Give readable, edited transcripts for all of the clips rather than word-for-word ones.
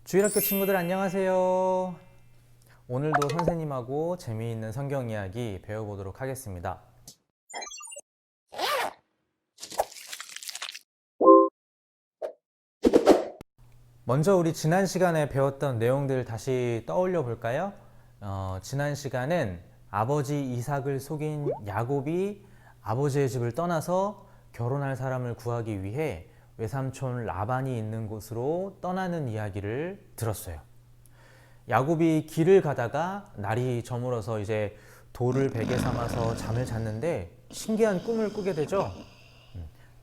주일학교 친구들 안녕하세요. 오늘도 선생님하고 재미있는 성경 이야기 배워보도록 하겠습니다. 먼저 우리 지난 시간에 배웠던 내용들 다시 떠올려 볼까요? 지난 시간엔 아버지 이삭을 속인 야곱이 아버지의 집을 떠나서 결혼할 사람을 구하기 위해 외삼촌 라반이 있는 곳으로 떠나는 이야기를 들었어요. 야곱이 길을 가다가 날이 저물어서 이제 돌을 베개 삼아서 잠을 잤는데 신기한 꿈을 꾸게 되죠.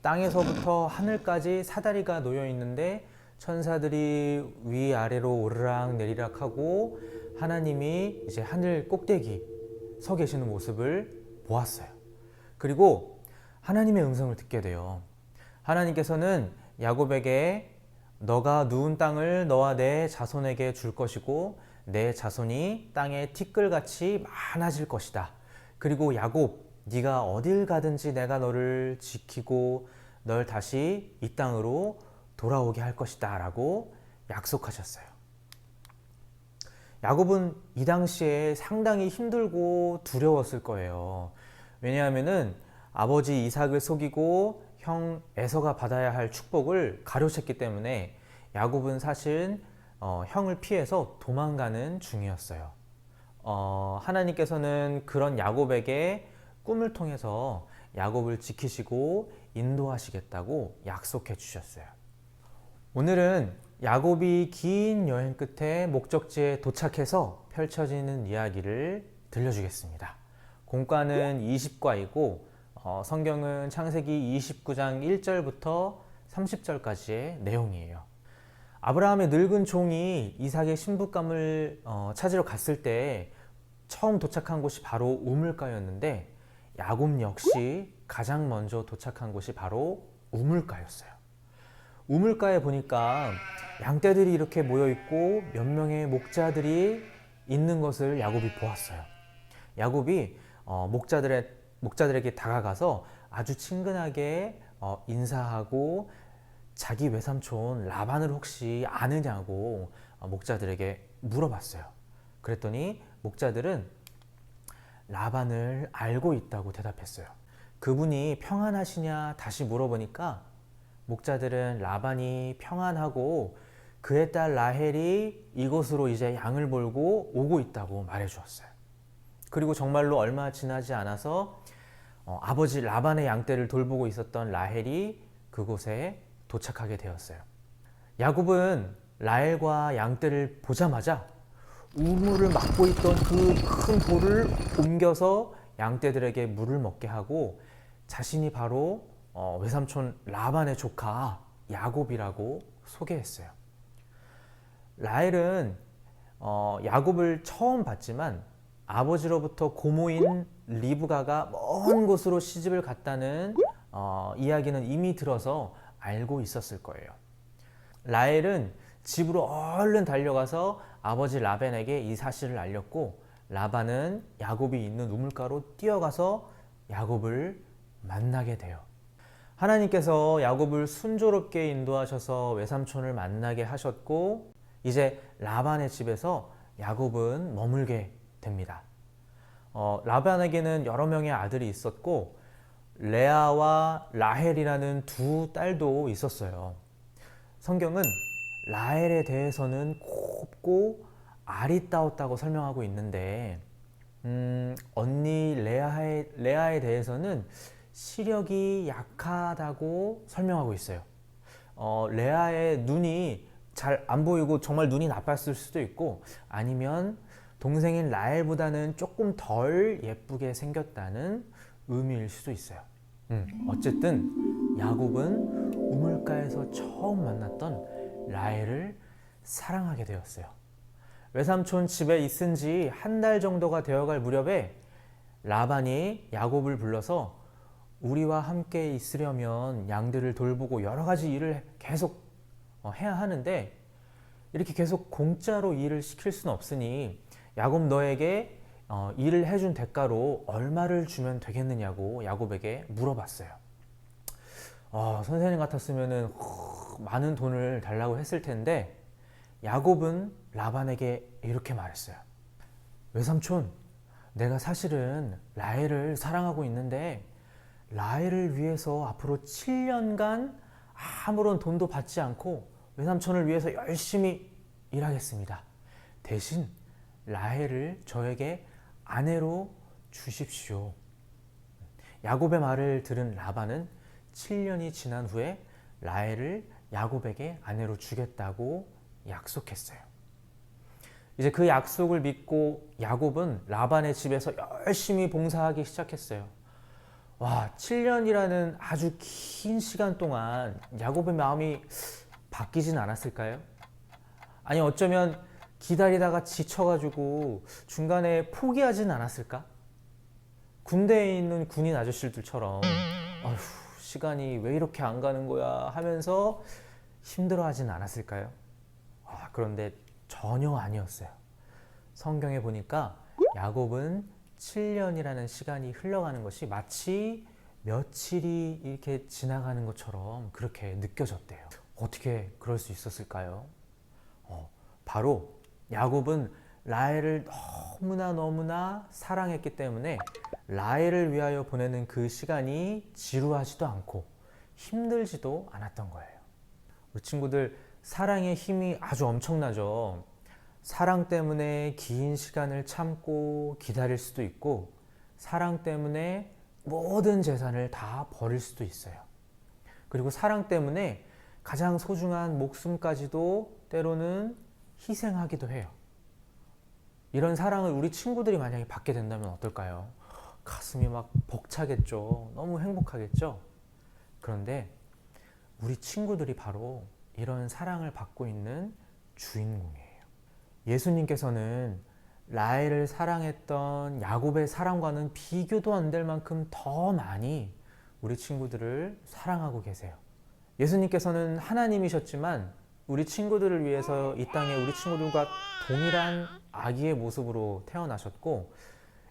땅에서부터 하늘까지 사다리가 놓여 있는데 천사들이 위아래로 오르락 내리락 하고 하나님이 이제 하늘 꼭대기 서 계시는 모습을 보았어요. 그리고 하나님의 음성을 듣게 돼요. 하나님께서는 야곱에게 너가 누운 땅을 너와 내 자손에게 줄 것이고 내 자손이 땅에 티끌같이 많아질 것이다. 그리고 야곱, 네가 어딜 가든지 내가 너를 지키고 널 다시 이 땅으로 돌아오게 할 것이다 라고 약속하셨어요. 야곱은 이 당시에 상당히 힘들고 두려웠을 거예요. 왜냐하면은 아버지 이삭을 속이고 형 에서가 받아야 할 축복을 가로챘기 때문에 야곱은 사실 형을 피해서 도망가는 중이었어요. 하나님께서는 그런 야곱에게 꿈을 통해서 야곱을 지키시고 인도하시겠다고 약속해 주셨어요. 오늘은 야곱이 긴 여행 끝에 목적지에 도착해서 펼쳐지는 이야기를 들려주겠습니다. 공과는 20과이고 성경은 창세기 29장 1절부터 30절까지의 내용이에요. 아브라함의 늙은 종이 이삭의 신부감을 찾으러 갔을 때 처음 도착한 곳이 바로 우물가였는데 야곱 역시 가장 먼저 도착한 곳이 바로 우물가였어요. 우물가에 보니까 양떼들이 이렇게 모여 있고 몇 명의 목자들이 있는 것을 야곱이 보았어요. 야곱이 목자들에게 다가가서 아주 친근하게 인사하고 자기 외삼촌 라반을 혹시 아느냐고 목자들에게 물어봤어요. 그랬더니 목자들은 라반을 알고 있다고 대답했어요. 그분이 평안하시냐 다시 물어보니까 목자들은 라반이 평안하고 그의 딸 라헬이 이곳으로 이제 양을 몰고 오고 있다고 말해 주었어요. 그리고 정말로 얼마 지나지 않아서 아버지 라반의 양떼를 돌보고 있었던 라헬이 그곳에 도착하게 되었어요. 야곱은 라헬과 양떼를 보자마자 우물을 막고 있던 그 큰 돌을 옮겨서 양떼들에게 물을 먹게 하고 자신이 바로 외삼촌 라반의 조카 야곱이라고 소개했어요. 라헬은 야곱을 처음 봤지만 아버지로부터 고모인 리브가가 먼 곳으로 시집을 갔다는 이야기는 이미 들어서 알고 있었을 거예요. 라헬은 집으로 얼른 달려가서 아버지 라반에게 이 사실을 알렸고 라반은 야곱이 있는 우물가로 뛰어가서 야곱을 만나게 돼요. 하나님께서 야곱을 순조롭게 인도하셔서 외삼촌을 만나게 하셨고 이제 라반의 집에서 야곱은 머물게 됩니다. 라반에게는 여러 명의 아들이 있었고 레아와 라헬이라는 두 딸도 있었어요. 성경은 라헬에 대해서는 곱고 아리따웠다고 설명하고 있는데 언니 레아에 대해서는 시력이 약하다고 설명하고 있어요. 레아의 눈이 잘 안 보이고 정말 눈이 나빴을 수도 있고 아니면 동생인 라헬보다는 조금 덜 예쁘게 생겼다는 의미일 수도 있어요. 어쨌든 야곱은 우물가에서 처음 만났던 라헬을 사랑하게 되었어요. 외삼촌 집에 있은 지 한 달 정도가 되어갈 무렵에 라반이 야곱을 불러서 우리와 함께 있으려면 양들을 돌보고 여러 가지 일을 계속 해야 하는데 이렇게 계속 공짜로 일을 시킬 수는 없으니 야곱 너에게 일을 해준 대가로 얼마를 주면 되겠느냐고 야곱에게 물어봤어요. 선생님 같았으면 많은 돈을 달라고 했을 텐데 야곱은 라반에게 이렇게 말했어요. 외삼촌, 내가 사실은 라헬을 사랑하고 있는데 라헬을 위해서 앞으로 7년간 아무런 돈도 받지 않고 외삼촌을 위해서 열심히 일하겠습니다. 대신 라헬을 저에게 아내로 주십시오. 야곱의 말을 들은 라반은 7년이 지난 후에 라헬을 야곱에게 아내로 주겠다고 약속했어요. 이제 그 약속을 믿고 야곱은 라반의 집에서 열심히 봉사하기 시작했어요. 와, 7년이라는 아주 긴 시간 동안 야곱의 마음이 바뀌진 않았을까요? 아니, 어쩌면 기다리다가 지쳐가지고 중간에 포기하진 않았을까? 군대에 있는 군인 아저씨들처럼 아휴, 시간이 왜 이렇게 안 가는 거야 하면서 힘들어하진 않았을까요? 그런데 전혀 아니었어요. 성경에 보니까 야곱은 7년이라는 시간이 흘러가는 것이 마치 며칠이 이렇게 지나가는 것처럼 그렇게 느껴졌대요. 어떻게 그럴 수 있었을까요? 바로 야곱은 라헬을 너무나 사랑했기 때문에 라헬을 위하여 보내는 그 시간이 지루하지도 않고 힘들지도 않았던 거예요. 우리 친구들, 사랑의 힘이 아주 엄청나죠. 사랑 때문에 긴 시간을 참고 기다릴 수도 있고, 사랑 때문에 모든 재산을 다 버릴 수도 있어요. 그리고 사랑 때문에 가장 소중한 목숨까지도 때로는 희생하기도 해요. 이런 사랑을 우리 친구들이 만약에 받게 된다면 어떨까요? 가슴이 막 벅차겠죠. 너무 행복하겠죠. 그런데 우리 친구들이 바로 이런 사랑을 받고 있는 주인공이에요. 예수님께서는 라헬을 사랑했던 야곱의 사랑과는 비교도 안 될 만큼 더 많이 우리 친구들을 사랑하고 계세요. 예수님께서는 하나님이셨지만 우리 친구들을 위해서 이 땅에 우리 친구들과 동일한 아기의 모습으로 태어나셨고,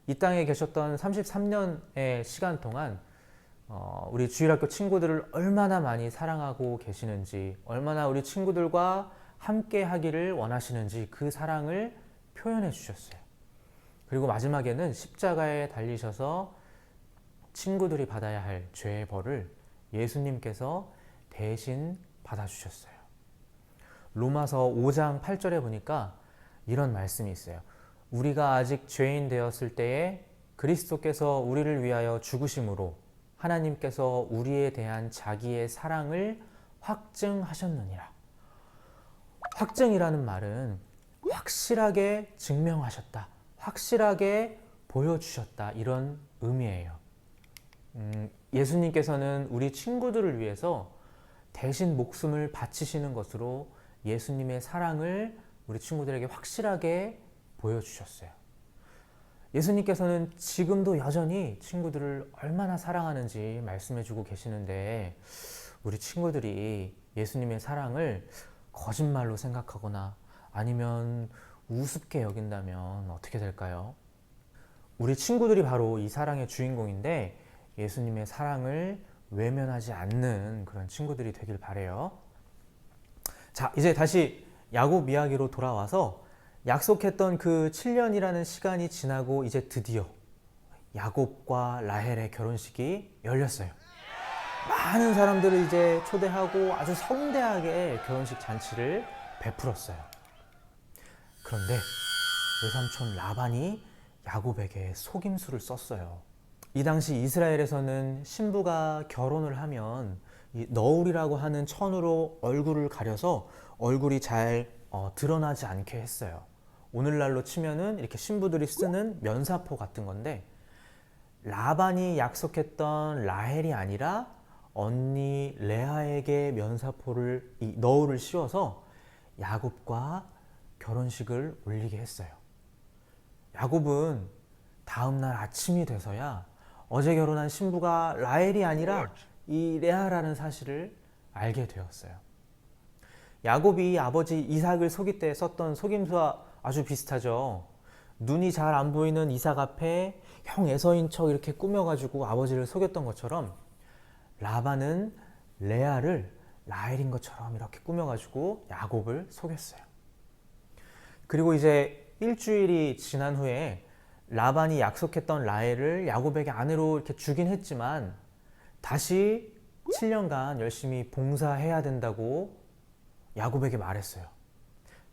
이 땅에 계셨던 33년의 시간 동안 우리 주일학교 친구들을 얼마나 많이 사랑하고 계시는지, 얼마나 우리 친구들과 함께 하기를 원하시는지 그 사랑을 표현해 주셨어요. 그리고 마지막에는 십자가에 달리셔서 친구들이 받아야 할 죄의 벌을 예수님께서 대신 받아주셨어요. 로마서 5장 8절에 보니까 이런 말씀이 있어요. 우리가 아직 죄인 되었을 때에 그리스도께서 우리를 위하여 죽으심으로 하나님께서 우리에 대한 자기의 사랑을 확증하셨느니라. 확증이라는 말은 확실하게 증명하셨다, 확실하게 보여주셨다, 이런 의미예요. 예수님께서는 우리 친구들을 위해서 대신 목숨을 바치시는 것으로 예수님의 사랑을 우리 친구들에게 확실하게 보여주셨어요. 예수님께서는 지금도 여전히 친구들을 얼마나 사랑하는지 말씀해주고 계시는데, 우리 친구들이 예수님의 사랑을 거짓말로 생각하거나 아니면 우습게 여긴다면 어떻게 될까요? 우리 친구들이 바로 이 사랑의 주인공인데, 예수님의 사랑을 외면하지 않는 그런 친구들이 되길 바래요. 자, 이제 다시 야곱 이야기로 돌아와서 약속했던 그 7년이라는 시간이 지나고 이제 드디어 야곱과 라헬의 결혼식이 열렸어요. 많은 사람들을 이제 초대하고 아주 성대하게 결혼식 잔치를 베풀었어요. 그런데 외삼촌 라반이 야곱에게 속임수를 썼어요. 이 당시 이스라엘에서는 신부가 결혼을 하면 이 너울이라고 하는 천으로 얼굴을 가려서 얼굴이 잘 드러나지 않게 했어요. 오늘날로 치면은 이렇게 신부들이 쓰는 면사포 같은 건데, 라반이 약속했던 라헬이 아니라 언니 레아에게 면사포를, 이 너울을 씌워서 야곱과 결혼식을 올리게 했어요. 야곱은 다음날 아침이 돼서야 어제 결혼한 신부가 라헬이 아니라 이 레아라는 사실을 알게 되었어요. 야곱이 아버지 이삭을 속일 때 썼던 속임수와 아주 비슷하죠. 눈이 잘 안 보이는 이삭 앞에 형 에서인 척 이렇게 꾸며가지고 아버지를 속였던 것처럼, 라반은 레아를 라헬인 것처럼 이렇게 꾸며가지고 야곱을 속였어요. 그리고 이제 일주일이 지난 후에 라반이 약속했던 라헬을 야곱에게 아내로 이렇게 주긴 했지만 다시 7년간 열심히 봉사해야 된다고 야곱에게 말했어요.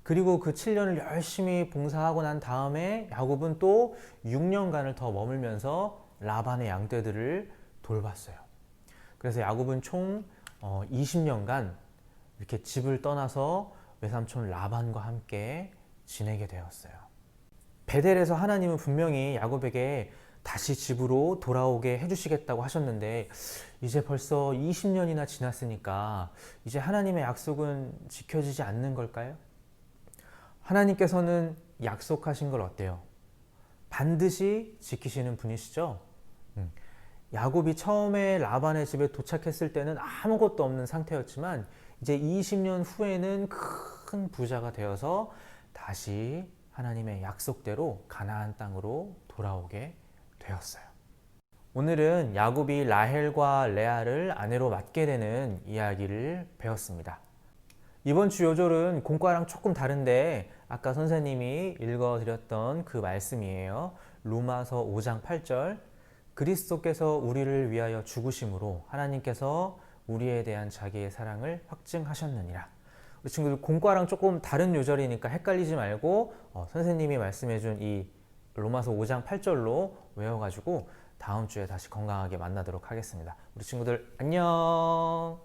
그리고 그 7년을 열심히 봉사하고 난 다음에 야곱은 또 6년간을 더 머물면서 라반의 양떼들을 돌봤어요. 그래서 야곱은 총 20년간 이렇게 집을 떠나서 외삼촌 라반과 함께 지내게 되었어요. 베델에서 하나님은 분명히 야곱에게 다시 집으로 돌아오게 해주시겠다고 하셨는데 이제 벌써 20년이나 지났으니까 이제 하나님의 약속은 지켜지지 않는 걸까요? 하나님께서는 약속하신 걸 어때요? 반드시 지키시는 분이시죠? 야곱이 처음에 라반의 집에 도착했을 때는 아무것도 없는 상태였지만 이제 20년 후에는 큰 부자가 되어서 다시 하나님의 약속대로 가나안 땅으로 돌아오게 되었어요. 오늘은 야곱이 라헬과 레아를 아내로 맡게 되는 이야기를 배웠습니다. 이번 주 요절은 공과랑 조금 다른데 아까 선생님이 읽어드렸던 그 말씀이에요. 로마서 5장 8절 그리스도께서 우리를 위하여 죽으심으로 하나님께서 우리에 대한 자기의 사랑을 확증하셨느니라. 우리 친구들 공과랑 조금 다른 요절이니까 헷갈리지 말고 선생님이 말씀해준 이 로마서 5장 8절로 외워가지고 다음 주에 다시 건강하게 만나도록 하겠습니다. 우리 친구들 안녕.